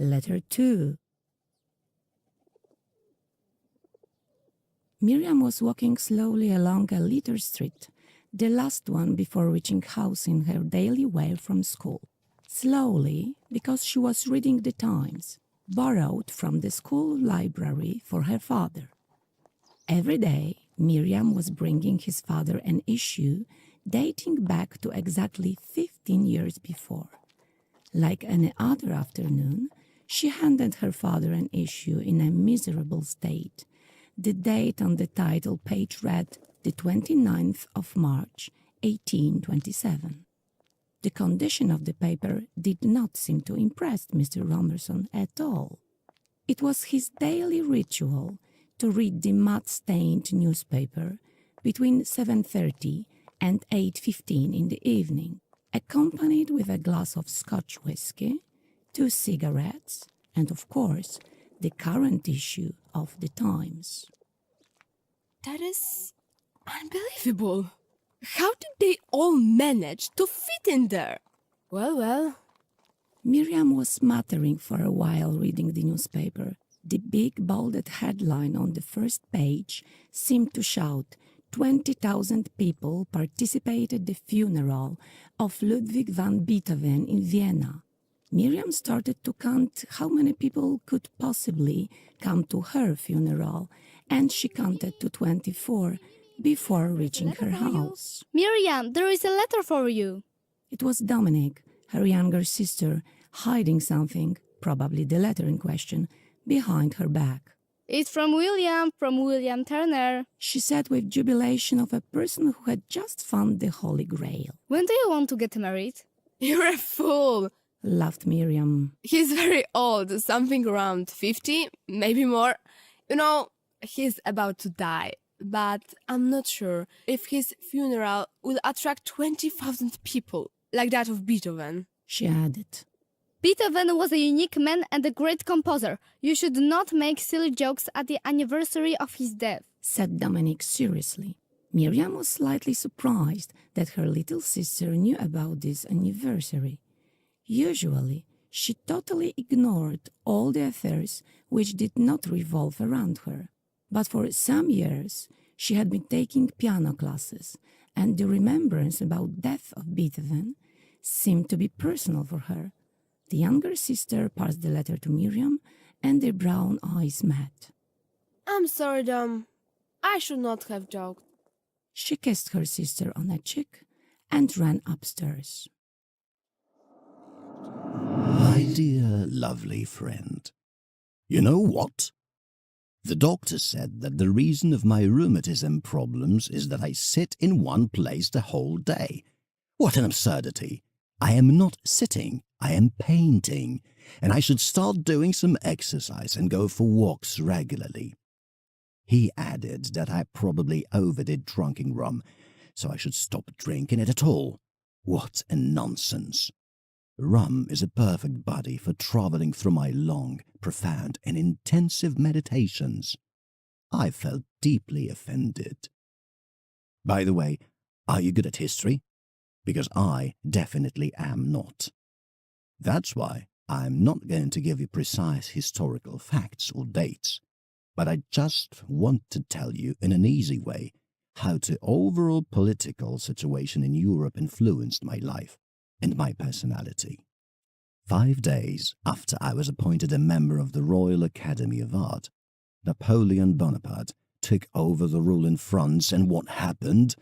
Letter 2. Miriam was walking slowly along a little street, the last one before reaching house in her daily way from school. Slowly, because she was reading the Times, borrowed from the school library for her father. Every day, Miriam was bringing his father an issue dating back to exactly 15 years before. Like any other afternoon, she handed her father an issue in a miserable state. The date on the title page read the 29th of March, 1827. The condition of the paper did not seem to impress Mr. Romerson at all. It was his daily ritual to read the mud-stained newspaper between 7:30 and 8:15 in the evening, accompanied with a glass of Scotch whisky, 2 cigarettes, and of course, the current issue of the Times. That is unbelievable. How did they all manage to fit in there? Well. Miriam was muttering for a while reading the newspaper. The big bolded headline on the first page seemed to shout, 20,000 people participate at the funeral of Ludwig van Beethoven in Vienna. Miriam started to count how many people could possibly come to her funeral, and she counted to 24 before reaching her house. Miriam, there is a letter for you. It was Dominique, her younger sister, hiding something, probably the letter in question, behind her back. It's from Wiliam Turner. She said with jubilation of a person who had just found the Holy Grail. When do you want to get married? You're a fool, laughed Miriam. He's very old, something around 50, maybe more. You know, he's about to die, but I'm not sure if his funeral will attract 20,000 people, like that of Beethoven. She added. Beethoven was a unique man and a great composer. You should not make silly jokes at the anniversary of his death, said Dominique seriously. Miriam was slightly surprised that her little sister knew about this anniversary. Usually, she totally ignored all the affairs which did not revolve around her. But for some years, she had been taking piano classes, and the remembrance about death of Beethoven seemed to be personal for her. The younger sister passed the letter to Miriam, and their brown eyes met. I'm sorry, Dom. I should not have joked. She kissed her sister on the cheek and ran upstairs. My dear, lovely friend, you know what? The doctor said that the reason of my rheumatism problems is that I sit in one place the whole day. What an absurdity! I am not sitting, I am painting, and I should start doing some exercise and go for walks regularly. He added that I probably overdid drinking rum, so I should stop drinking it at all. What a nonsense! Rum is a perfect body for travelling through my long, profound and intensive meditations. I felt deeply offended. By the way, are you good at history? Because I definitely am not. That's why I'm not going to give you precise historical facts or dates, but I just want to tell you in an easy way how the overall political situation in Europe influenced my life and my personality. 5 days after I was appointed a member of the Royal Academy of Art, Napoleon Bonaparte took over the rule in France, and what happened?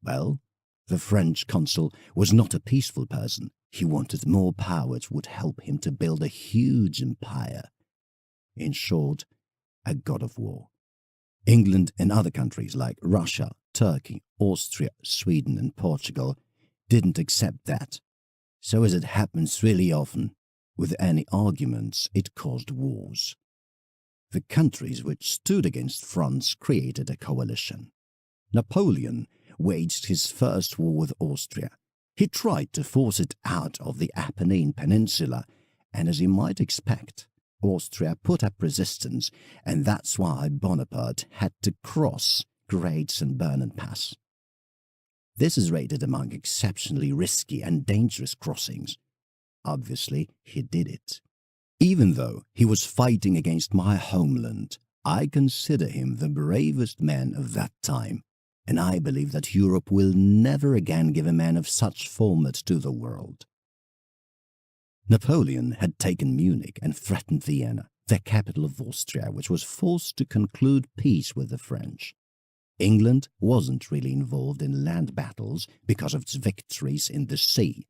Well, the French consul was not a peaceful person. He wanted more power which would help him to build a huge empire. In short, a god of war. England and other countries like Russia, Turkey, Austria, Sweden and Portugal didn't accept that. So as it happens really often, with any arguments, it caused wars. The countries which stood against France created a coalition. Napoleon waged his first war with Austria. He tried to force it out of the Apennine Peninsula, and as you might expect, Austria put up resistance, and that's why Bonaparte had to cross Great St. Bernard Pass. This is rated among exceptionally risky and dangerous crossings. Obviously, he did it. Even though he was fighting against my homeland, I consider him the bravest man of that time, and I believe that Europe will never again give a man of such format to the world. Napoleon had taken Munich and threatened Vienna, the capital of Austria, which was forced to conclude peace with the French. England wasn't really involved in land battles because of its victories in the sea,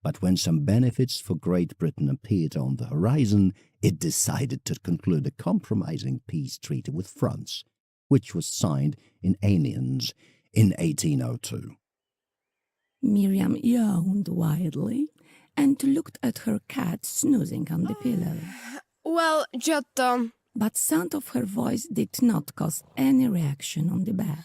but when some benefits for Great Britain appeared on the horizon, it decided to conclude a compromising peace treaty with France, which was signed in Amiens in 1802. Miriam yawned widely and looked at her cat snoozing on the pillow. Well, Giotto, But sound of her voice did not cause any reaction on the bed.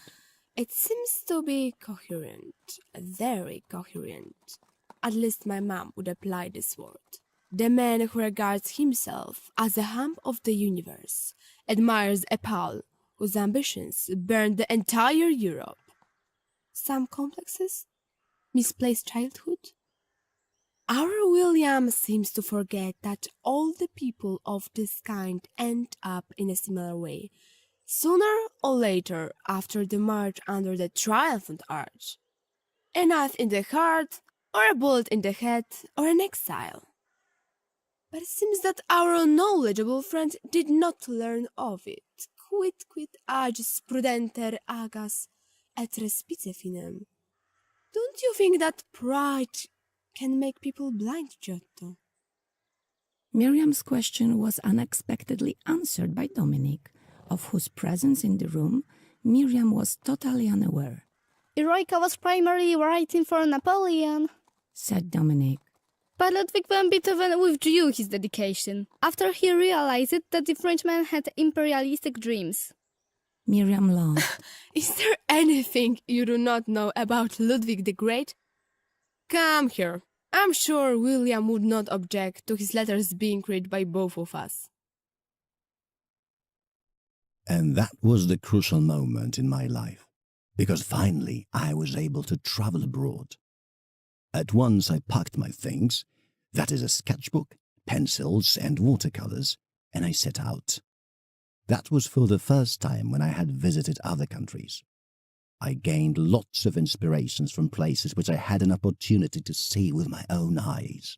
it seems to be coherent, very coherent. At least my mom would apply this word. The man who regards himself as the hump of the universe admires a pal whose ambitions burn the entire Europe. Some complexes? Misplaced childhood? Our William seems to forget that all the people of this kind end up in a similar way, sooner or later after the march under the triumphant arch. A knife in the heart, or a bullet in the head, or an exile. But it seems that our knowledgeable friend did not learn of it. Quid agis prudenter agas et respice finem. Don't you think that pride can make people blind, Giotto? Miriam's question was unexpectedly answered by Dominique, of whose presence in the room Miriam was totally unaware. Eroica was primarily writing for Napoleon. Said Dominique. But Ludwig van Beethoven withdrew his dedication after he realized that the Frenchman had imperialistic dreams. Miriam laughed. Is there anything you do not know about Ludwig the Great? Come here. I'm sure William would not object to his letters being read by both of us. And that was the crucial moment in my life, because finally I was able to travel abroad. At once I packed my things, that is a sketchbook, pencils and watercolors, and I set out. That was for the first time when I had visited other countries. I gained lots of inspirations from places which I had an opportunity to see with my own eyes.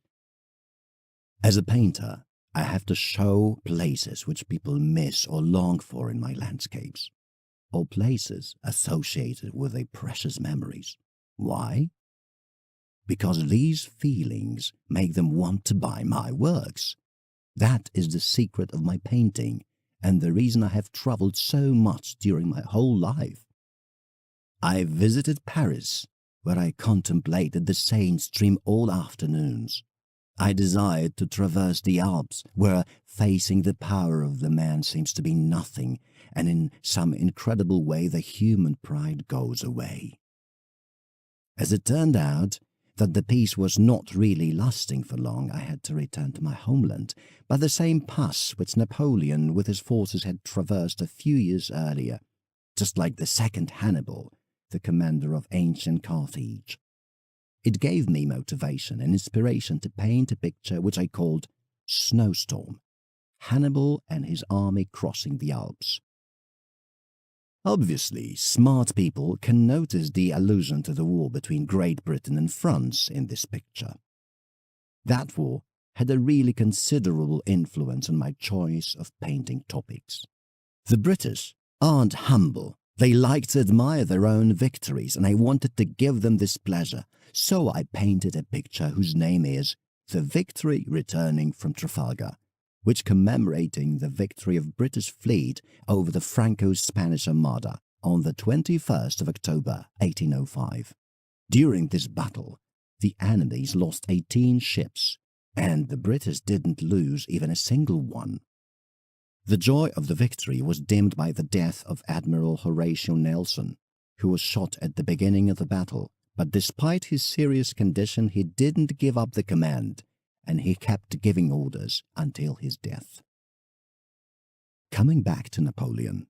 As a painter, I have to show places which people miss or long for in my landscapes, or places associated with their precious memories. Why? Because these feelings make them want to buy my works. That is the secret of my painting, and the reason I have traveled so much during my whole life. I visited Paris, where I contemplated the Seine stream all afternoons. I desired to traverse the Alps, where facing the power of the man seems to be nothing, and in some incredible way the human pride goes away. As it turned out, that the peace was not really lasting for long, I had to return to my homeland by the same pass which Napoleon with his forces had traversed a few years earlier, just like the second Hannibal, the commander of ancient Carthage. It gave me motivation and inspiration to paint a picture which I called Snowstorm, Hannibal and his army crossing the Alps. Obviously, smart people can notice the allusion to the war between Great Britain and France in this picture. That war had a really considerable influence on my choice of painting topics. The British aren't humble. They like to admire their own victories, and I wanted to give them this pleasure, so I painted a picture whose name is The Victory Returning from Trafalgar, which commemorating the victory of British fleet over the Franco-Spanish Armada on the 21st of October 1805. During this battle, the enemies lost 18 ships, and the British didn't lose even a single one. The joy of the victory was dimmed by the death of Admiral Horatio Nelson, who was shot at the beginning of the battle, but despite his serious condition, he didn't give up the command, and he kept giving orders until his death. Coming back to Napoleon,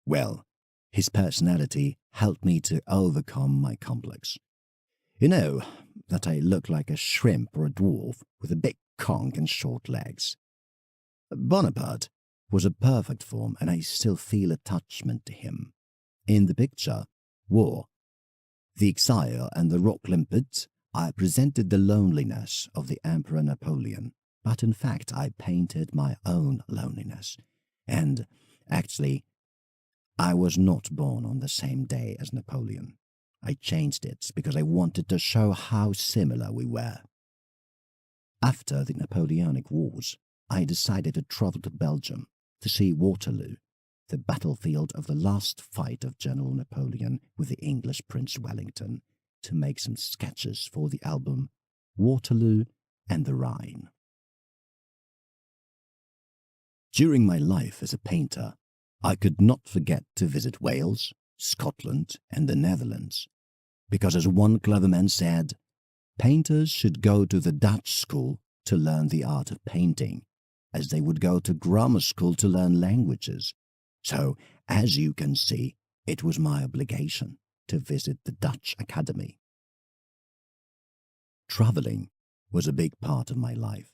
well, his personality helped me to overcome my complex. You know, that I look like a shrimp or a dwarf with a big conch and short legs. Bonaparte was a perfect form, and I still feel attachment to him. In the picture, War, the Exile and the Rock Limpet, I presented the loneliness of the Emperor Napoleon, but in fact I painted my own loneliness. And actually, I was not born on the same day as Napoleon. I changed it because I wanted to show how similar we were. After the Napoleonic Wars, I decided to travel to Belgium to see Waterloo, the battlefield of the last fight of General Napoleon with the English Prince Wellington, to make some sketches for the album Waterloo and the Rhine. During my life as a painter, I could not forget to visit Wales, Scotland, and the Netherlands, because as one clever man said, painters should go to the Dutch school to learn the art of painting, as they would go to grammar school to learn languages. So, as you can see, it was my obligation to visit the Dutch Academy. Traveling was a big part of my life.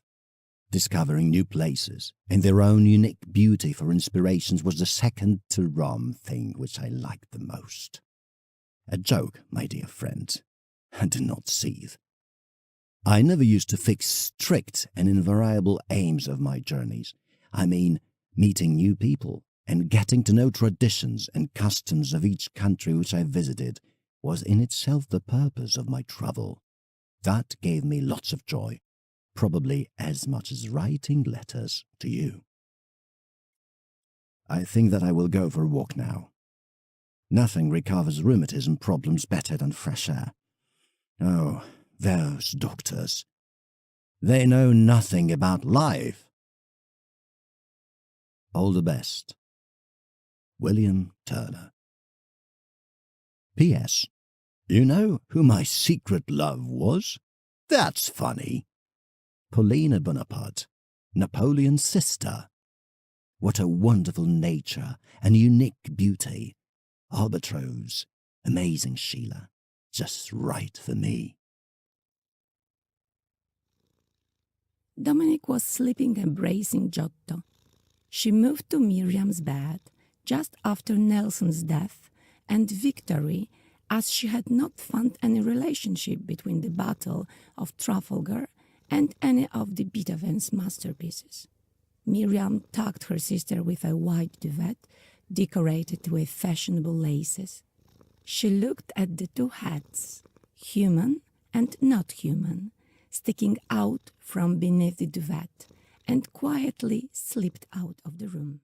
Discovering new places and their own unique beauty for inspirations was the second to Rome thing which I liked the most. A joke, my dear friend, and do not seethe. I never used to fix strict and invariable aims of my journeys. I mean, meeting new people and getting to know traditions and customs of each country which I visited was in itself the purpose of my travel. That gave me lots of joy, probably as much as writing letters to you. I think that I will go for a walk now. Nothing recovers rheumatism problems better than fresh air. Oh, those doctors. They know nothing about life. All the best. Wiliam Turner. P.S. You know who my secret love was? That's funny. Paulina Bonaparte, Napoleon's sister. What a wonderful nature and unique beauty. Albatross, amazing Sheila, just right for me. Dominique was sleeping embracing Giotto. She moved to Miriam's bed just after Nelson's death and victory, as she had not found any relationship between the Battle of Trafalgar and any of the Beethoven's masterpieces. Miriam tucked her sister with a white duvet decorated with fashionable laces. She looked at the two heads, human and not human, sticking out from beneath the duvet, and quietly slipped out of the room.